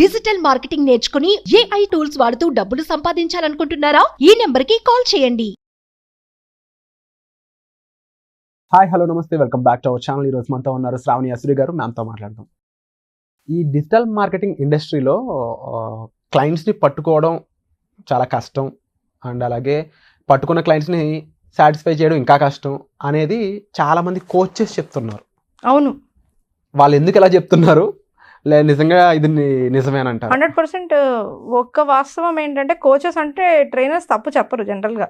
Digital marketing నేర్చుకుని AI tools వాడుతూ డబ్బులు సంపాదించాలనుకుంటున్నారా? ఈ నెంబర్కి కాల్ చేయండి. హాయ్ హలో నమస్తే, welcome back to our channel. ఈరోజు మనతో ఉన్నారు శ్రావణి అసురి గారు. మ్యామ్తో మాట్లాడదాం. ఈ డిజిటల్ మార్కెటింగ్ ఇండస్ట్రీలో క్లయింట్స్ని పట్టుకోవడం చాలా కష్టం, అండ్ అలాగే పట్టుకున్న క్లయింట్స్ని సాటిస్ఫై చేయడం ఇంకా కష్టం అనేది చాలామంది కోచెస్ చెప్తున్నారు. అవును, వాళ్ళు ఎందుకు ఇలా చెప్తున్నారు, నిజంగా ఇది నిజమేనంటారు? 100% ఒక్క వాస్తవం ఏంటంటే కోచెస్ అంటే ట్రైనర్స్ తప్పు చెప్పరు జనరల్గా.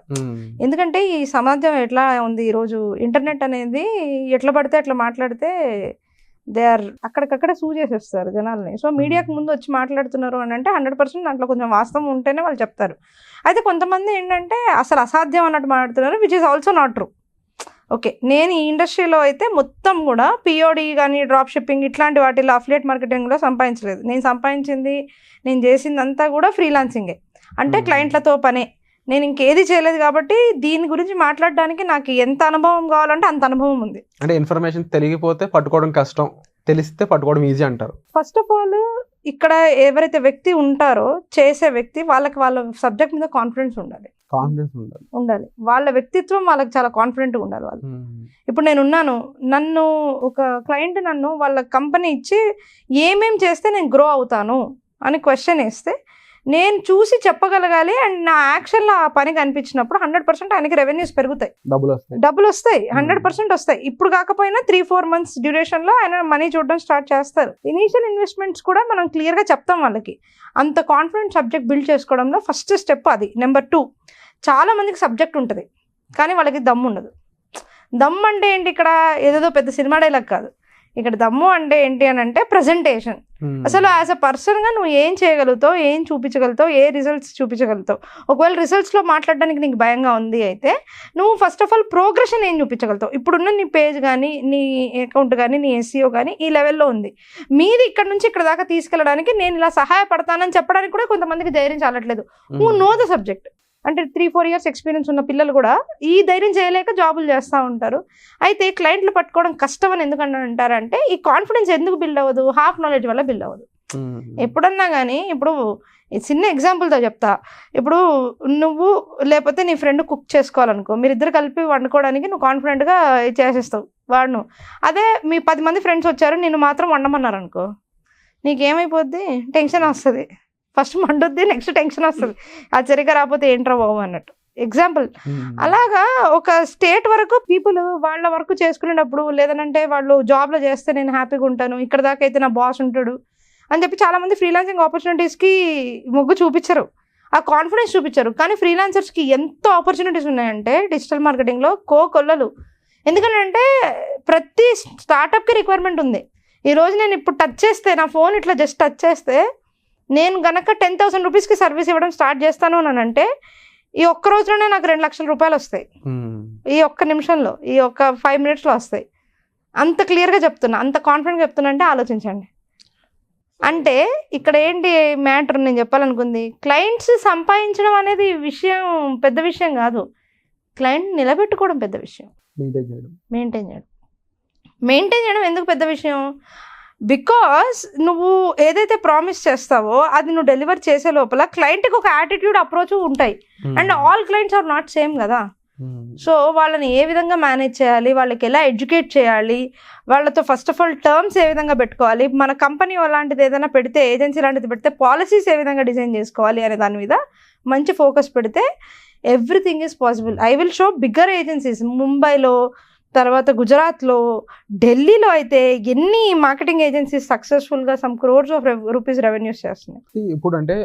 ఎందుకంటే ఈ సమాజం ఎట్లా ఉంది ఈరోజు, ఇంటర్నెట్ అనేది ఎట్లా పడితే అట్లా మాట్లాడితే దే ఆర్ అక్కడికక్కడ సూ చేసేస్తారు జనాల్ని. సో మీడియాకు ముందు వచ్చి మాట్లాడుతున్నారు అని అంటే 100% దాంట్లో కొంచెం వాస్తవం ఉంటేనే వాళ్ళు చెప్తారు. అయితే కొంతమంది ఏంటంటే అసలు అసాధ్యం అన్నట్టు మాట్లాడుతున్నారు, which is also not true. Okay, నేను ఈ ఇండస్ట్రీలో అయితే మొత్తం కూడా POD కానీ డ్రాప్ షిప్పింగ్ ఇట్లాంటి వాటిలో అఫిలియేట్ మార్కెటింగ్లో సంపాదించలేదు. నేను చేసిందంతా కూడా ఫ్రీలాన్సింగే, అంటే క్లయింట్లతో పనే. నేను ఇంకేది చేయలేదు కాబట్టి దీని గురించి మాట్లాడడానికి నాకు ఎంత అనుభవం కావాలంటే అంత అనుభవం ఉంది. అంటే ఇన్ఫర్మేషన్ తెలియకపోతే పట్టుకోవడం కష్టం, తెలిస్తే పట్టుకోవడం ఈజీ అంటారు. ఫస్ట్ ఆఫ్ ఆల్ ఇక్కడ ఎవరైతే వ్యక్తి ఉంటారో చేసే వ్యక్తి వాళ్ళకి వాళ్ళ సబ్జెక్ట్ మీద కాన్ఫిడెన్స్ ఉండాలి. వాళ్ళ వ్యక్తిత్వం వాళ్ళకి చాలా కాన్ఫిడెంట్గా ఉండాలి. వాళ్ళు ఇప్పుడు నన్ను ఒక క్లయింట్ నన్ను వాళ్ళ కంపెనీ ఇచ్చి ఏమేం చేస్తే నేను గ్రో అవుతాను అని క్వశ్చన్ వేస్తే నేను చూసి చెప్పగలగాలి. అండ్ నా యాక్షన్లో ఆ పని కనిపించినప్పుడు 100% ఆయనకి రెవెన్యూస్ పెరుగుతాయి, డబ్బులు వస్తాయి, 100% వస్తాయి. ఇప్పుడు కాకపోయినా 3-4 months డ్యూరేషన్లో ఆయన మనీ చూడడం స్టార్ట్ చేస్తారు. ఇనీషియల్ ఇన్వెస్ట్మెంట్స్ కూడా మనం క్లియర్గా చెప్తాం వాళ్ళకి. అంత కాన్ఫిడెంట్ సబ్జెక్ట్ బిల్డ్ చేసుకోవడంలో ఫస్ట్ స్టెప్ అది. నెంబర్ 2, చాలా మందికి సబ్జెక్ట్ ఉంటుంది కానీ వాళ్ళకి దమ్ము ఉండదు. దమ్ము అంటే ఏంటి, ఇక్కడ ఏదేదో పెద్ద సినిమా డైలాగ్ కాదు. ఇక్కడ దమ్ము అంటే ఏంటి అని అంటే ప్రజెంటేషన్. అసలు యాజ్ అ పర్సన్గా నువ్వు ఏం చేయగలుగుతావు, ఏం చూపించగలుగుతావు, ఏ రిజల్ట్స్ చూపించగలుగుతావు. ఒకవేళ రిజల్ట్స్లో మాట్లాడడానికి నీకు భయంగా ఉంది అయితే నువ్వు ఫస్ట్ ఆఫ్ ఆల్ ప్రోగ్రెషన్ ఏం చూపించగలుగుతావు. ఇప్పుడున్న నీ పేజ్ కానీ నీ అకౌంట్ కానీ నీ SEO కానీ ఈ లెవెల్లో ఉంది. మీది ఇక్కడ నుంచి ఇక్కడ దాకా తీసుకెళ్ళడానికి నేను ఇలా సహాయపడతానని చెప్పడానికి కూడా కొంతమందికి ధైర్యం చాలట్లేదు. నువ్వు నో ద సబ్జెక్ట్. అంటే 3-4 years ఎక్స్పీరియన్స్ ఉన్న పిల్లలు కూడా ఈ ధైర్యం చేయలేక జాబులు చేస్తూ ఉంటారు. అయితే క్లయింట్లు పట్టుకోవడం కష్టం అని ఎందుకంటే అంటారంటే ఈ కాన్ఫిడెన్స్ ఎందుకు బిల్డ్ అవ్వదు, హాఫ్ నాలెడ్జ్ వల్ల బిల్డ్ అవ్వదు. ఎప్పుడన్నా కానీ ఇప్పుడు చిన్న ఎగ్జాంపుల్తో చెప్తా. ఇప్పుడు నువ్వు లేకపోతే నీ ఫ్రెండ్ కుక్ చేసుకోవాలనుకో, మీరిద్దరు కలిపి వండుకోవడానికి నువ్వు కాన్ఫిడెంట్గా చేసేస్తావు వాడును. అదే మీ 10 మంది ఫ్రెండ్స్ వచ్చారు, నేను మాత్రం వండమన్నారు అనుకో, నీకేమైపోద్ది, టెన్షన్ వస్తుంది. ఫస్ట్ మండుద్ది, నెక్స్ట్ టెన్షన్ వస్తుంది, అది సరిగ్గా రాకపోతే ఏంట్రా బాబు అన్నట్టు. ఎగ్జాంపుల్. అలాగా ఒక స్టేట్ వరకు పీపుల్ వాళ్ళ వర్క్ చేసుకునేటప్పుడు లేదనంటే వాళ్ళు జాబ్లో చేస్తే నేను హ్యాపీగా ఉంటాను, ఇక్కడ దాకా అయితే నా బాస్ ఉంటాడు అని చెప్పి చాలామంది ఫ్రీలాన్సింగ్ ఆపర్చునిటీస్కి మొగ్గు చూపించరు, ఆ కాన్ఫిడెన్స్ చూపించరు. కానీ ఫ్రీలాన్సర్స్కి ఎంత ఆపర్చునిటీస్ ఉన్నాయంటే డిజిటల్ మార్కెటింగ్లో కోకొల్లలు. ఎందుకంటే ప్రతి స్టార్టప్కి రిక్వైర్మెంట్ ఉంది. ఈరోజు నేను ఇప్పుడు టచ్ చేస్తే, నా ఫోన్ ఇట్లా జస్ట్ టచ్ చేస్తే నేను గనక 10,000 రూపీస్కి సర్వీస్ ఇవ్వడం స్టార్ట్ చేస్తాను అని అంటే ఈ ఒక్క రోజులోనే నాకు 2 లక్షల రూపాయలు వస్తాయి. ఈ ఒక్క నిమిషంలో, ఈ ఒక్క 5 minutesలో వస్తాయి. అంత క్లియర్గా చెప్తున్నా, అంత కాన్ఫిడెంట్గా చెప్తున్నా అంటే ఆలోచించండి. అంటే ఇక్కడ ఏంటి మ్యాటర్ నేను చెప్పాలనుకుంది, క్లయింట్స్ సంపాదించడం అనేది పెద్ద విషయం కాదు, క్లయింట్ నిలబెట్టుకోవడం పెద్ద విషయం. మెయింటైన్ చేయడం ఎందుకు పెద్ద విషయం, బికాస్ నువ్వు ఏదైతే ప్రామిస్ చేస్తావో అది నువ్వు డెలివర్ చేసే లోపల క్లయింట్కి ఒక యాటిట్యూడ్, అప్రోచ్ ఉంటాయి. And all clients are not same కదా. సో వాళ్ళని ఏ విధంగా మేనేజ్ చేయాలి, వాళ్ళకి ఎలా ఎడ్యుకేట్ చేయాలి, వాళ్ళతో ఫస్ట్ ఆఫ్ ఆల్ టర్మ్స్ ఏ విధంగా పెట్టుకోవాలి, మన కంపెనీ అలాంటిది ఏదైనా పెడితే, ఏజెన్సీ లాంటిది పెడితే పాలసీస్ ఏ విధంగా డిజైన్ చేసుకోవాలి అనే దాని మీద మంచి ఫోకస్ పెడితే everything is possible. I will show bigger agencies. ముంబైలో, తర్వాత గుజరాత్లో, ఢిల్లీలో అయితే ఎన్ని మార్కెటింగ్ ఏజెన్సీస్ సక్సెస్ఫుల్గా some crores of rupees revenues చేస్తున్నాయి. ఇప్పుడు అంటే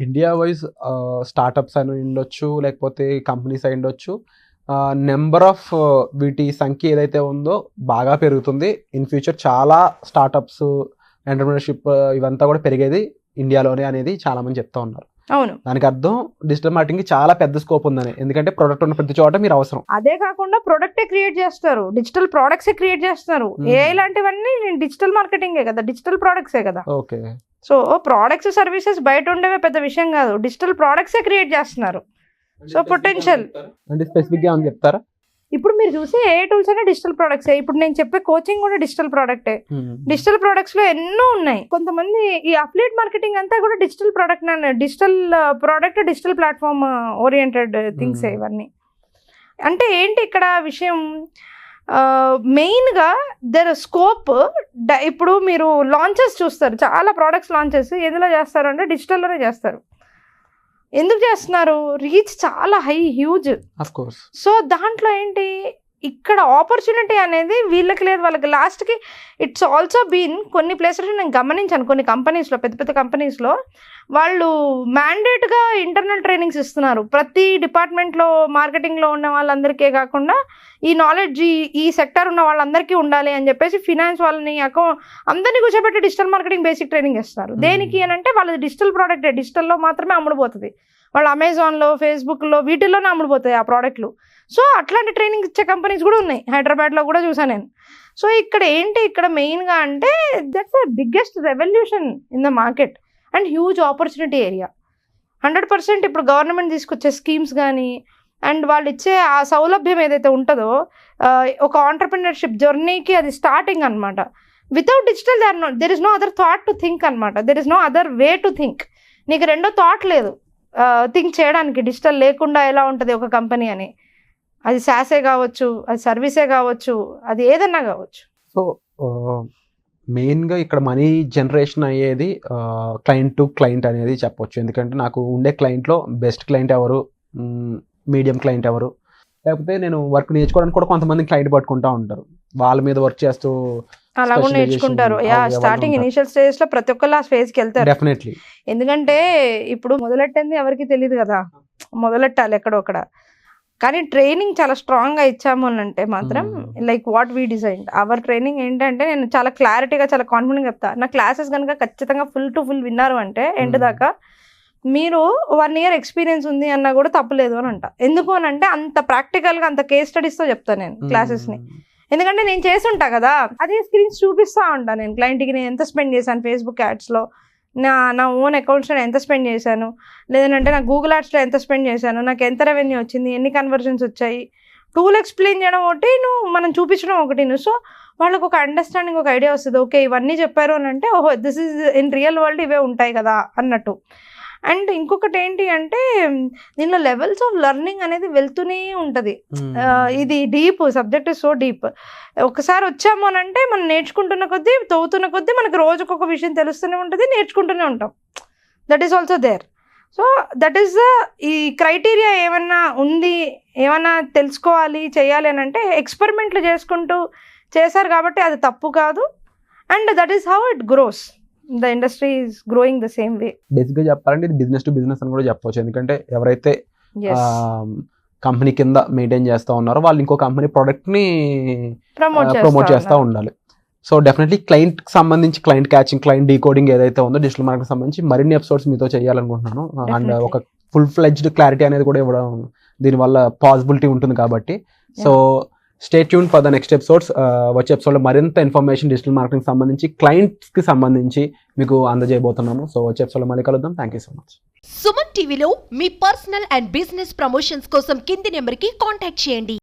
ఇండియా వైజ్ స్టార్టప్స్ అని ఉండొచ్చు, లేకపోతే కంపెనీస్ అయి ఉండొచ్చు, నెంబర్ ఆఫ్ వీటి సంఖ్య ఏదైతే ఉందో బాగా పెరుగుతుంది. ఇన్ ఫ్యూచర్ చాలా స్టార్టప్స్, ఎంటర్ప్రినర్షిప్ ఇవంతా కూడా పెరిగేది ఇండియాలోనే అనేది చాలామంది చెప్తా ఉన్నారు. అవును, దానికి అర్థం డిజిటల్ మార్కెటింగ్ చాలా పెద్ద స్కోప్ ఉందని. ఎందుకంటే ప్రొడక్ట్ ఉన్న ప్రతి చోట మీరు అవసరం. అదే కాకుండా ప్రొడక్టే క్రియేట్ చేస్తారు, డిజిటల్ ప్రోడక్ట్స్ క్రియేట్ చేస్తున్నారు. ఇలాంటివన్నీ డిజిటల్ మార్కెటింగే కదా, డిజిటల్ ప్రోడక్ట్సే కదా. ఓకే, సో ప్రోడక్ట్స్ సర్వీసెస్ బయట ఉండేవే పెద్ద విషయం కాదు, డిజిటల్ ప్రోడక్ట్సే క్రియేట్ చేస్తున్నారు. సో పొటెన్షియల్ అంటే స్పెసిఫిక్ గా చెప్తారా? ఇప్పుడు మీరు చూసే ఏ టూల్స్ అయినా డిజిటల్ ప్రొడక్ట్స్. ఇప్పుడు నేను చెప్పే కోచింగ్ కూడా డిజిటల్ ప్రోడక్టే. డిజిటల్ ప్రొడక్ట్స్ లో ఎన్నో ఉన్నాయి. కొంతమంది ఈ అఫిలియేట్ మార్కెటింగ్ అంతా కూడా digital product, digital product, digital platform oriented things ఇవన్నీ. అంటే ఏంటి ఇక్కడ విషయం, మెయిన్గా దర్ స్కోప్. ఇప్పుడు మీరు లాంచెస్ చూస్తారు, చాలా ప్రోడక్ట్స్ లాంచెస్ ఎందులో చేస్తారు అంటే డిజిటల్లోనే చేస్తారు. ఎందుకు చేస్తున్నారు, రీచ్ చాలా హ్యూజ్. సో దాంట్లో ఏంటి, ఇక్కడ ఆపర్చునిటీ అనేది వీళ్ళకి లేదు, వాళ్ళకి లాస్ట్కి ఇట్స్ ఆల్సో బీన్ కొన్ని ప్లేసెస్లో నేను గమనించాను. కొన్ని కంపెనీస్లో, పెద్ద పెద్ద కంపెనీస్లో వాళ్ళు మ్యాండేట్గా ఇంటర్నల్ ట్రైనింగ్స్ ఇస్తున్నారు. ప్రతి డిపార్ట్మెంట్లో మార్కెటింగ్లో ఉన్న వాళ్ళందరికీ కాకుండా ఈ నాలెడ్జ్ ఈ సెక్టర్ ఉన్న వాళ్ళందరికీ ఉండాలి అని చెప్పేసి ఫినాన్స్ వాళ్ళని అందరినీ కూర్చోబెట్టి డిజిటల్ మార్కెటింగ్ బేసిక్ ట్రైనింగ్ ఇస్తారు. దేనికి అని అంటే వాళ్ళది డిజిటల్ ప్రోడక్ట్, డిజిటల్లో మాత్రమే అమ్ముడుపోతుంది. వాళ్ళు అమెజాన్లో, ఫేస్బుక్లో వీటిల్లోనే అమ్ముడుపోతాయి ఆ ప్రోడక్ట్లు. సో అట్లాంటి ట్రైనింగ్ ఇచ్చే కంపెనీస్ కూడా ఉన్నాయి, హైదరాబాద్లో కూడా చూసాను నేను. సో ఇక్కడ ఏంటి, ఇక్కడ మెయిన్గా అంటే that's the biggest revolution in the market and huge opportunity area. 100% ఇప్పుడు గవర్నమెంట్ తీసుకొచ్చే స్కీమ్స్ కానీ అండ్ వాళ్ళు ఇచ్చే ఆ సౌలభ్యం ఏదైతే ఉంటుందో ఒక ఆంటర్ప్రినర్షిప్ జర్నీకి అది స్టార్టింగ్ అనమాట. Without digital there is no other thought to think అనమాట. There is no other way to think. నీకు రెండో థాట్ లేదు థింక్ చేయడానికి, డిజిటల్ లేకుండా ఎలా ఉంటుంది ఒక కంపెనీ అని. అది సాసే కావచ్చు, అది సర్వీసే కావచ్చు, అది ఏదన్నా కావచ్చు. సో మెయిన్గా ఇక్కడ మనీ జనరేషన్ అయ్యేది క్లయింట్ టు క్లయింట్ అనేది చెప్పొచ్చు. ఎందుకంటే నాకు ఉండే క్లయింట్లో బెస్ట్ క్లయింట్ ఎవరు, మీడియం క్లయింట్ ఎవరు, లేకపోతే నేను వర్క్ నేర్చుకోవడానికి కూడా కొంతమంది క్లయింట్ పట్టుకుంటూ ఉంటారు, వాళ్ళ మీద వర్క్ చేస్తూ అలాగూ నేర్చుకుంటారు. స్టార్టింగ్ ఇనిషియల్ స్టేజ్ లో ప్రతి ఒక్కళ్ళు ఆ స్పేస్ కి వెళ్తారు. డెఫినెట్లీ. ఎందుకంటే ఇప్పుడు మొదలెట్టింది ఎవరికి తెలియదు కదా, మొదలెట్టాలి ఎక్కడో అక్కడ. కానీ ట్రైనింగ్ చాలా స్ట్రాంగ్ గా ఇచ్చాము అని అంటే మాత్రం like what we design our training ఏంటంటే, నేను చాలా క్లారిటీగా చాలా కాన్ఫిడెంట్ చెప్తా. నా క్లాసెస్ కనుక ఖచ్చితంగా ఫుల్ టు ఫుల్ విన్నారు అంటే ఎండ్ దాకా, మీరు 1 year ఎక్స్పీరియన్స్ ఉంది అన్నా కూడా తప్పలేదు అని అంట. ఎందుకు అని అంటే అంత ప్రాక్టికల్గా అంత కేస్ స్టడీస్తో చెప్తాను నేను క్లాసెస్ని. ఎందుకంటే నేను చేస్తుంటా కదా, అదే స్క్రీన్స్ చూపిస్తూ ఉంటాను నేను క్లయింట్కి. నేను ఎంత స్పెండ్ చేశాను ఫేస్బుక్ యాడ్స్లో, నా ఓన్ అకౌంట్స్లో ఎంత స్పెండ్ చేశాను, లేదంటే నా గూగుల్ యాడ్స్లో ఎంత స్పెండ్ చేశాను, నాకు ఎంత రెవెన్యూ వచ్చింది, ఎన్ని కన్వర్జన్స్ వచ్చాయి, టూల్ ఎక్స్ప్లెయిన్ చేయడం ఒకటి, మనం చూపించడం ఒకటి. సో వాళ్ళకు ఒక అండర్స్టాండింగ్, ఒక ఐడియా వస్తుంది. ఓకే ఇవన్నీ చెప్పారు అని అంటే ఓహో this is in real world ఇవే ఉంటాయి కదా అన్నట్టు. అండ్ ఇంకొకటి ఏంటి అంటే దీనిలో లెవెల్స్ ఆఫ్ లెర్నింగ్ అనేది వెళ్తూనే ఉంటుంది. ఇది deep, subject is so deep. ఒకసారి వచ్చాము అని అంటే మనం నేర్చుకుంటున్న కొద్దీ, తవ్వుతున్న కొద్దీ మనకు రోజుకొక విషయం తెలుస్తూనే ఉంటుంది, నేర్చుకుంటూనే ఉంటాం. That is also there. So that is ఈ క్రైటీరియా ఏమన్నా ఉంది, ఏమన్నా తెలుసుకోవాలి చేయాలి అని అంటే ఎక్స్పెరిమెంట్లు చేసుకుంటూ చేశారు కాబట్టి అది తప్పు కాదు. And that is how it grows. The industry is growing the same way. బేసిక్గా చెప్పాలంటే ఇది బిజినెస్ టు బిజినెస్ అని కూడా చెప్పవచ్చు. ఎందుకంటే ఎవరైతే కంపెనీ కింద మెయింటైన్ చేస్తూ ఉన్నారో వాళ్ళు ఇంకో కంపెనీ ప్రోడక్ట్ని ప్రమోట్ చేస్తూ ఉండాలి. సో డెఫినెట్లీ క్లయింట్కి సంబంధించి క్లయింట్ క్యాచింగ్, క్లయింట్ డీకోడింగ్ ఏదైతే ఉందో డిజిటల్ మార్కెట్కి సంబంధించి మరిన్ని ఎపిసోడ్స్ మీతో చేయాలనుకుంటున్నాను. అండ్ ఒక ఫుల్ ఫ్లెడ్జ్డ్ క్లారిటీ అనేది కూడా ఇవ్వడం దీనివల్ల పాసిబిలిటీ ఉంటుంది కాబట్టి. So stay tune for the next episodes. వచ్చే ఎపిసోడ్లో మరింత ఇన్ఫర్మేషన్ డిజిటల్ మార్కెటింగ్ సంబంధించి, క్లయింట్స్కి సంబంధించి మీకు అందజేయబోతున్నాము. సో వచ్చే ఎపిసోడ్లో మళ్ళీ కలుద్దాం. Thank you so much. Suman టీవీలో మీ పర్సనల్ అండ్ బిజినెస్ ప్రమోషన్స్ కోసం కింది నెంబర్కి కాంటాక్ట్ చేయండి.